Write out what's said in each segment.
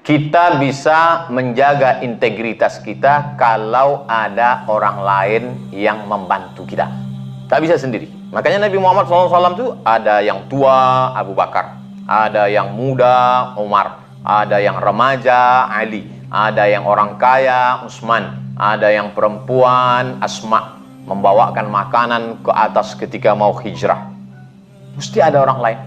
Kita bisa menjaga integritas kita kalau ada orang lain yang membantu kita. Tak bisa sendiri. Makanya Nabi Muhammad SAW itu ada yang tua, Abu Bakar. Ada yang muda, Umar. Ada yang remaja, Ali. Ada yang orang kaya, Utsman. Ada yang perempuan, Asma. Membawakan makanan ke atas ketika mau hijrah. Mesti ada orang lain.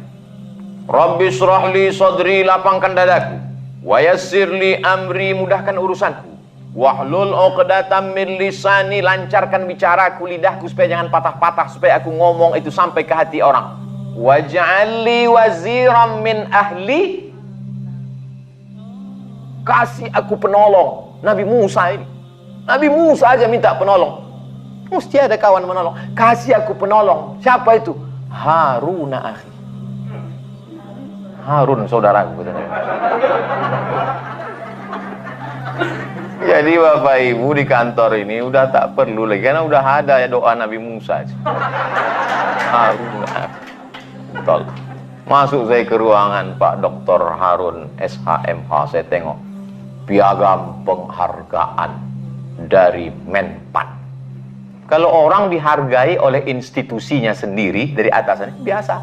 Rabbi shrah li sadri, lapangkan dadaku. Wa yassir li amri, mudahkan urusanku. Wahlul 'uqdatam min lisani, lancarkan bicaraku, lidahku supaya jangan patah-patah, supaya aku ngomong itu sampai ke hati orang. Waj'al li waziran min ahli, kasih aku penolong. Nabi Musa ini, Nabi Musa aja minta penolong, mesti ada kawan menolong. Kasih aku penolong. Siapa itu? Harun akhi. Harun saudaraku. Jadi Bapak Ibu di kantor ini udah tak perlu lagi, karena udah ada ya doa Nabi Musa. Harun. Betul. Masuk saya ke ruangan Pak Dr. Harun SHMH, saya tengok piagam penghargaan dari Menpan. Kalau orang dihargai oleh institusinya sendiri dari atasannya biasa.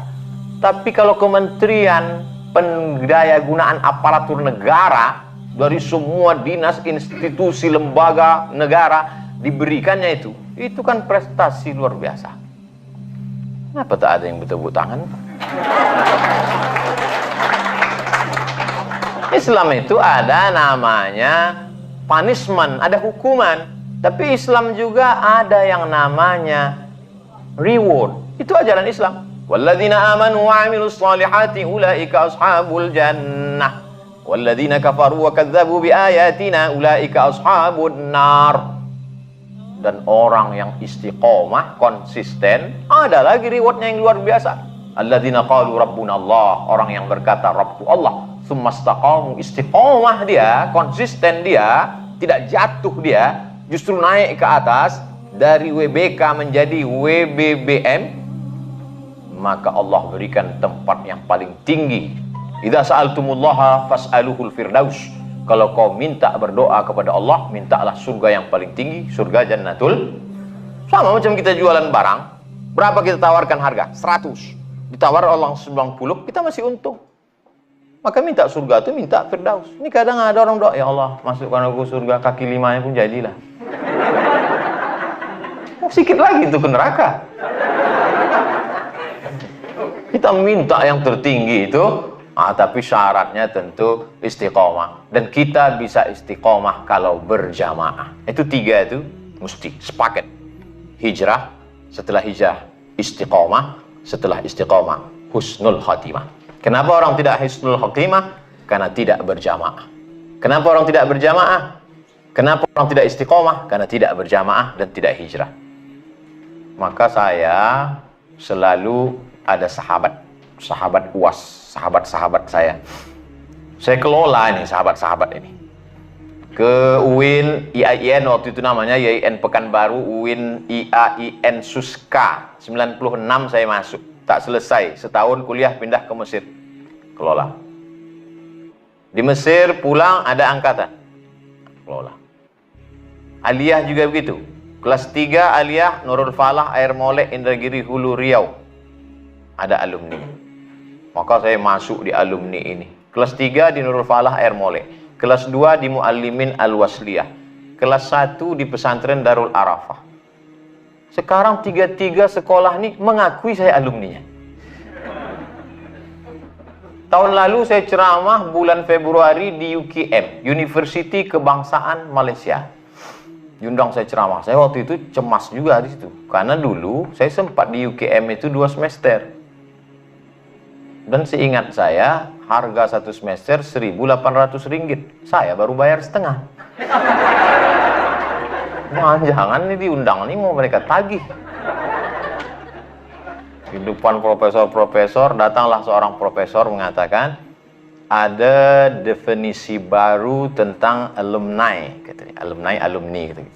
Tapi kalau kementerian pendayagunaan aparatur negara dari semua dinas, institusi, lembaga negara diberikannya itu kan prestasi luar biasa. Kenapa tak ada yang bertepuk tangan? Islam itu ada namanya punishment, ada hukuman. Tapi Islam juga ada yang namanya reward. Itu ajaran Islam. Walladzina amanu wa 'amilus shalihati ulaika ashabul jannah. Walladzina kafaru wa kadzdzabu biayatina ulaika ashabun nar. Dan orang yang istiqomah, konsisten, ada lagi rewardnya yang luar biasa. Alladzina qalu rabbuna Allah, orang yang berkata Rabbu Allah, tsumastaqamu, istiqomah dia, konsisten dia, tidak jatuh dia, justru naik ke atas dari WBK menjadi WBBM, maka Allah berikan tempat yang paling tinggi. Idza sa'altumullaha fas'aluhul firdaus. Kalau kau minta berdoa kepada Allah, mintalah surga yang paling tinggi, surga jannatul. Sama macam kita jualan barang, berapa kita tawarkan harga? 100. Ditawar orang 90, kita masih untung. Maka minta surga itu minta firdaus. Ini kadang ada orang doa, ya Allah, masukkan aku surga, kaki limanya pun jadilah. Sedikit lagi itu ke neraka. Kita minta yang tertinggi itu, tapi syaratnya tentu istiqomah. Dan kita bisa istiqomah kalau berjamaah. Itu 3 itu mesti sepaket. Hijrah, setelah hijrah istiqomah, setelah istiqomah husnul khatimah. Kenapa orang tidak husnul khatimah? Karena tidak berjamaah. Kenapa orang tidak berjamaah? Kenapa orang tidak istiqomah? Karena tidak berjamaah dan tidak hijrah. Maka saya selalu ada sahabat UAS, sahabat-sahabat saya. Saya kelola ini sahabat-sahabat ini. Ke UIN IAIN waktu itu namanya IAIN Pekanbaru, UIN IAIN Suska. 96 saya masuk. Tak selesai, setahun kuliah pindah ke Mesir. Kelola. Di Mesir pulang ada angkatan. Kelola. Aliyah juga begitu. Kelas 3 Aliyah Nurul Falah, Air Molek, Indragiri, Hulu, Riau. Ada alumni. Maka saya masuk di alumni ini. Kelas 3 di Nurul Falah, Air Molek. Kelas 2 di Muallimin Al-Wasliyah. Kelas 1 di Pesantren Darul Arafah. Sekarang 3 sekolah ini mengakui saya alumninya. Tahun lalu saya ceramah bulan Februari di UKM, University Kebangsaan Malaysia. Diundang saya ceramah. Saya waktu itu cemas juga di situ. Karena dulu saya sempat di UKM itu 2 semester. Dan seingat saya, harga 1 semester Rp1.800. Saya baru bayar setengah. Jangan-jangan ini diundang ini mau mereka tagih. Di depan profesor-profesor, datanglah seorang profesor mengatakan, ada definisi baru tentang alumni, katanya. Alumni, gitu.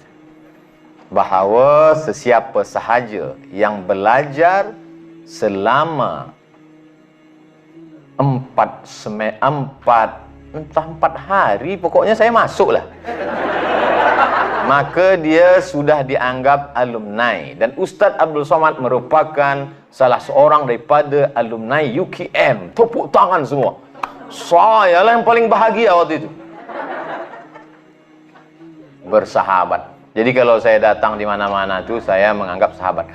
Bahawa sesiapa sahaja yang belajar selama 4 entah 4 hari, pokoknya saya masuk lah. Maka dia sudah dianggap alumni. Dan Ustadz Abdul Somad merupakan salah seorang daripada alumni UKM. Tepuk tangan semua. Saya lah yang paling bahagia waktu itu. Bersahabat. Jadi kalau saya datang di mana-mana tuh saya menganggap sahabat.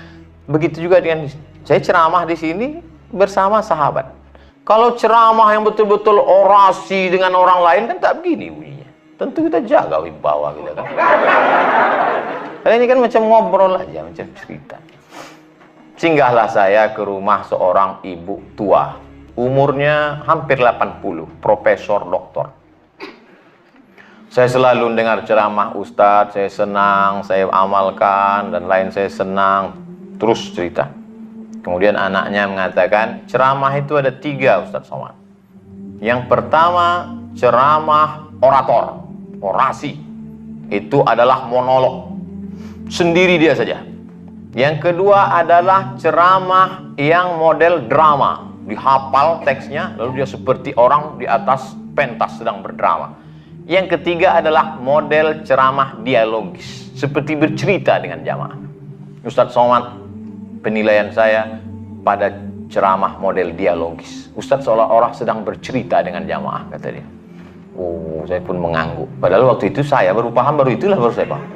Begitu juga dengan saya ceramah di sini bersama sahabat. Kalau ceramah yang betul-betul orasi dengan orang lain kan tak begini bunyinya. Tentu kita jaga wibawa kita kan. Karena ini kan macam ngobrol aja, macam cerita. Singgahlah saya ke rumah seorang ibu tua. Umurnya hampir 80, profesor doktor. Saya selalu dengar ceramah Ustadz, saya senang, saya amalkan, dan lain saya senang. Terus cerita. Kemudian anaknya mengatakan, ceramah itu ada 3 Ustadz Somad. Yang pertama, ceramah orator, orasi. Itu adalah monolog. Sendiri dia saja. Yang kedua adalah ceramah yang model drama. Dihafal teksnya, lalu dia seperti orang di atas pentas sedang berdrama. Yang ketiga adalah model ceramah dialogis, seperti bercerita dengan jamaah. Ustadz Somad, penilaian saya pada ceramah model dialogis. Ustadz seolah-olah sedang bercerita dengan jamaah, kata dia. Oh, saya pun mengangguk. Padahal waktu itu saya baru paham, baru saya paham.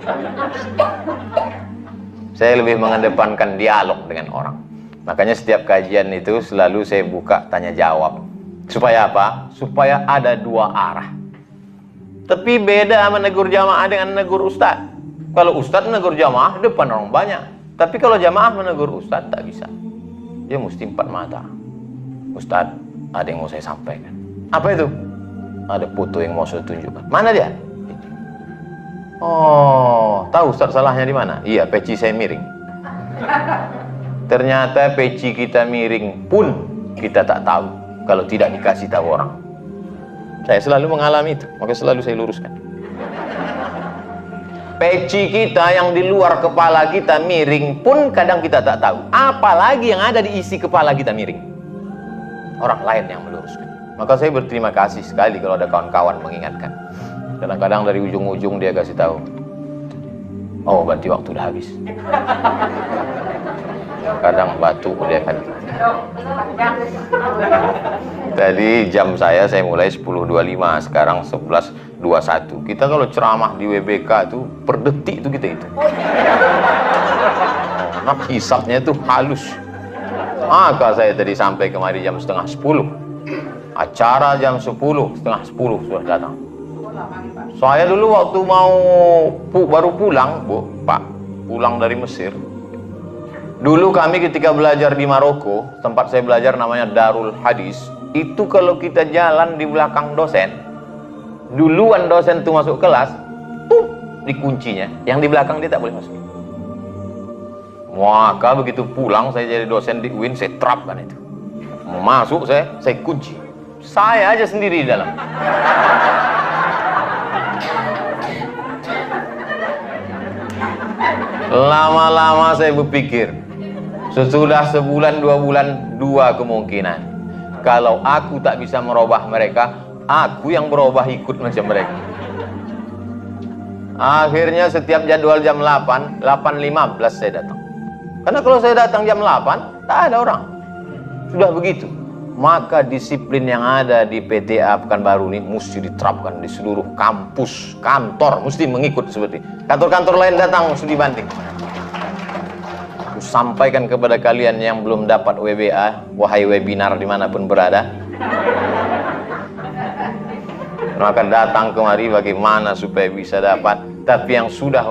Saya lebih mengedepankan dialog dengan orang. Makanya setiap kajian itu selalu saya buka tanya jawab. Supaya apa? Supaya ada 2 arah. Tapi beda menegur jamaah dengan menegur ustadz. Kalau ustadz menegur jamaah depan orang banyak. Tapi kalau jamaah menegur ustadz tak bisa. Dia mesti 4 mata. Ustadz, ada yang mau saya sampaikan. Apa itu? Ada foto yang mau saya tunjukkan. Mana dia? Oh, tahu ustadz salahnya di mana? Iya, peci saya miring. Ternyata peci kita miring pun kita tak tahu kalau tidak dikasih tahu orang. Saya selalu mengalami itu, maka selalu saya luruskan. Peci kita yang di luar kepala kita miring pun kadang kita tak tahu. Apalagi yang ada di isi kepala kita miring. Orang lain yang meluruskan. Maka saya berterima kasih sekali kalau ada kawan-kawan mengingatkan. Kadang-kadang dari ujung-ujung dia kasih tahu. Oh, berarti waktu udah habis. Kadang batu dia kan. Tadi jam saya mulai 10.25, sekarang 11.21. Kita kalau ceramah di WBK itu per detik itu kita itu. Nah, hisapnya itu halus. Maka saya tadi sampai kemari jam 9:30. Acara jam 10:30 sudah datang. Saya dulu waktu baru pulang, Pak, pulang dari Mesir. Dulu kami ketika belajar di Maroko, tempat saya belajar namanya Darul Hadis, itu kalau kita jalan di belakang dosen, duluan dosen itu masuk kelas, dikuncinya, yang di belakang dia tak boleh masuk. Maka begitu pulang saya jadi dosen di UIN, saya terapkan itu. Mau masuk saya kunci. Saya aja sendiri di dalam. Lama-lama saya berpikir, sesudah sebulan 2 bulan, 2 kemungkinan. Kalau aku tak bisa merubah mereka, aku yang berubah ikut macam mereka. Akhirnya setiap jadwal jam 8:15 saya datang. Karena kalau saya datang jam 8, tak ada orang. Sudah begitu. Maka disiplin yang ada di PTA Pekanbaru ini mesti diterapkan di seluruh kampus, kantor, mesti mengikut seperti kantor-kantor lain datang mesti dibanting. Aku sampaikan kepada kalian yang belum dapat WBA, wahai webinar dimanapun berada, maka datang kemari bagaimana supaya bisa dapat. Tapi yang sudah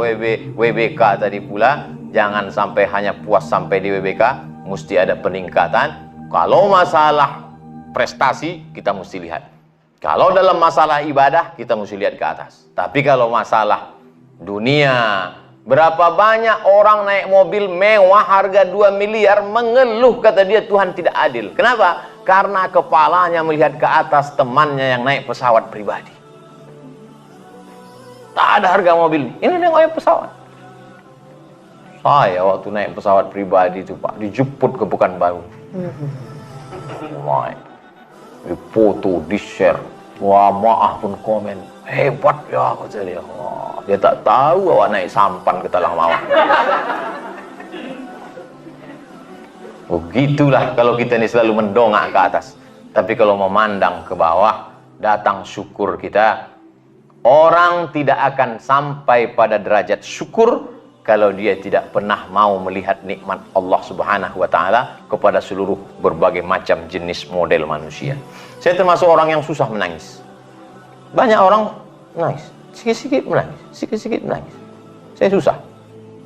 WBK tadi pula, jangan sampai hanya puas sampai di WBK, mesti ada peningkatan. Kalau masalah prestasi, kita mesti lihat. Kalau dalam masalah ibadah, kita mesti lihat ke atas. Tapi kalau masalah dunia, berapa banyak orang naik mobil mewah harga 2 miliar, mengeluh kata dia Tuhan tidak adil. Kenapa? Karena kepalanya melihat ke atas temannya yang naik pesawat pribadi. Tak ada harga mobil. Ini nengoknya pesawat. Saya waktu naik pesawat pribadi itu Pak, dijemput ke Pekanbaru. Di foto, di share. Wah, maaf pun komen. Hebat ya, kata dia. Wah, dia tak tahu awak naik sampan ke talang mawar. Begitulah kalau kita ini selalu mendongak ke atas. Tapi kalau memandang ke bawah, datang syukur kita. Orang tidak akan sampai pada derajat syukur kalau dia tidak pernah mau melihat nikmat Allah Subhanahu wa taala kepada seluruh berbagai macam jenis model manusia. Saya termasuk orang yang susah menangis. Banyak orang nangis, sikit-sikit menangis, sikit-sikit menangis. Saya susah.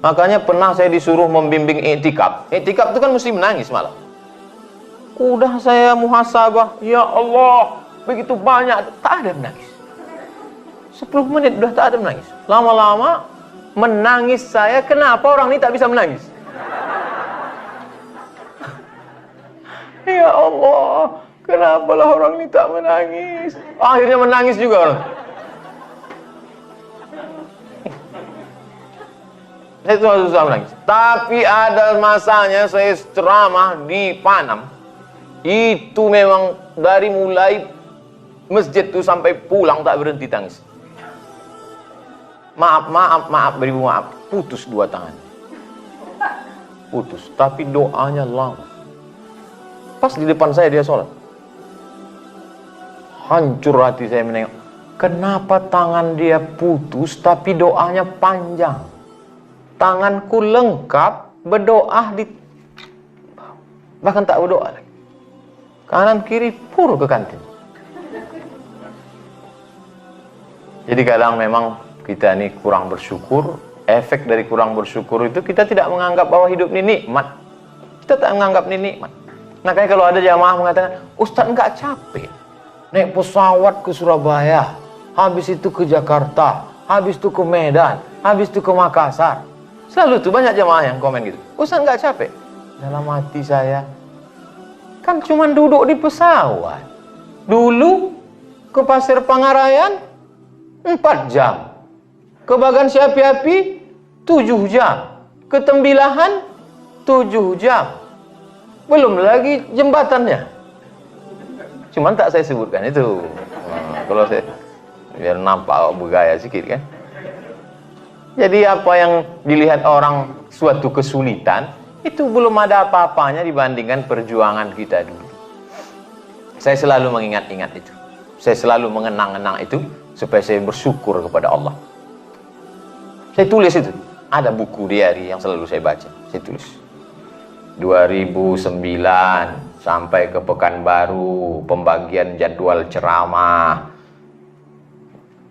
Makanya pernah saya disuruh membimbing i'tikaf. I'tikaf itu kan mesti menangis malah. Udah saya muhasabah, ya Allah, begitu banyak, tak ada menangis. 10 menit udah tak ada menangis. Lama-lama menangis saya, kenapa orang ini tak bisa menangis? Ya Allah, kenapalah orang ini tak menangis? Akhirnya menangis juga orang. Saya susah menangis. Tapi ada masanya saya ceramah di Panam. Itu memang dari mulai masjid itu sampai pulang tak berhenti tangis. Maaf, beribu maaf. Putus dua tangan. Putus. Tapi doanya lama. Pas di depan saya dia sholat. Hancur hati saya menengok. Kenapa tangan dia putus tapi doanya panjang? Tanganku lengkap, berdoa di... Bahkan tak berdoa lagi. Kanan kiri pur ke kantin. Jadi kadang memang kita ini kurang bersyukur. Efek dari kurang bersyukur itu kita tidak menganggap bahwa hidup ini nikmat. Kita tak menganggap ini nikmat. Makanya kalau ada jamaah mengatakan, Ustadz enggak capek naik pesawat ke Surabaya, habis itu ke Jakarta, habis itu ke Medan, habis itu ke Makassar. Selalu tuh banyak jamaah yang komen gitu. Ustadz enggak capek? Dalam hati saya, kan cuma duduk di pesawat. Dulu ke Pasir Pangarayan 4 jam. Ke Bagan Siapi-api 7 jam. Ke Tembilahan 7 jam. Belum lagi jembatannya. Cuman tak saya sebutkan itu. Kalau saya biar nampak bergaya sedikit kan. Jadi apa yang dilihat orang suatu kesulitan itu belum ada apa-apanya dibandingkan perjuangan kita dulu. Saya selalu mengingat-ingat itu. Saya selalu mengenang-enang itu supaya saya bersyukur kepada Allah. Saya tulis itu. Ada buku diary yang selalu saya baca. Saya tulis. 2009 sampai ke Pekanbaru, pembagian jadwal ceramah.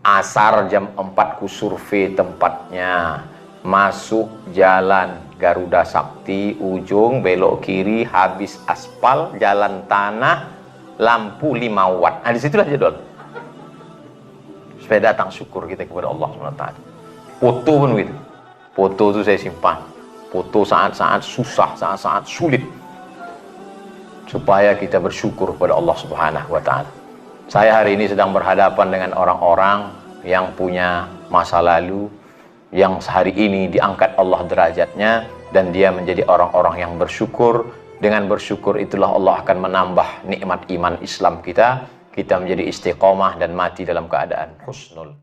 Asar jam 4 ku survei tempatnya. Masuk jalan Garuda Sakti, ujung belok kiri, habis aspal, jalan tanah, lampu 5 watt. Nah, disitulah jadwal. Supaya datang syukur kita kepada Allah SWT. Foto pun begitu. Foto itu saya simpan. Foto saat-saat susah, saat-saat sulit. Supaya kita bersyukur kepada Allah Subhanahu wa Ta'ala. Saya hari ini sedang berhadapan dengan orang-orang yang punya masa lalu, yang hari ini diangkat Allah derajatnya, dan dia menjadi orang-orang yang bersyukur. Dengan bersyukur itulah Allah akan menambah nikmat iman Islam kita. Kita menjadi istiqomah dan mati dalam keadaan husnul.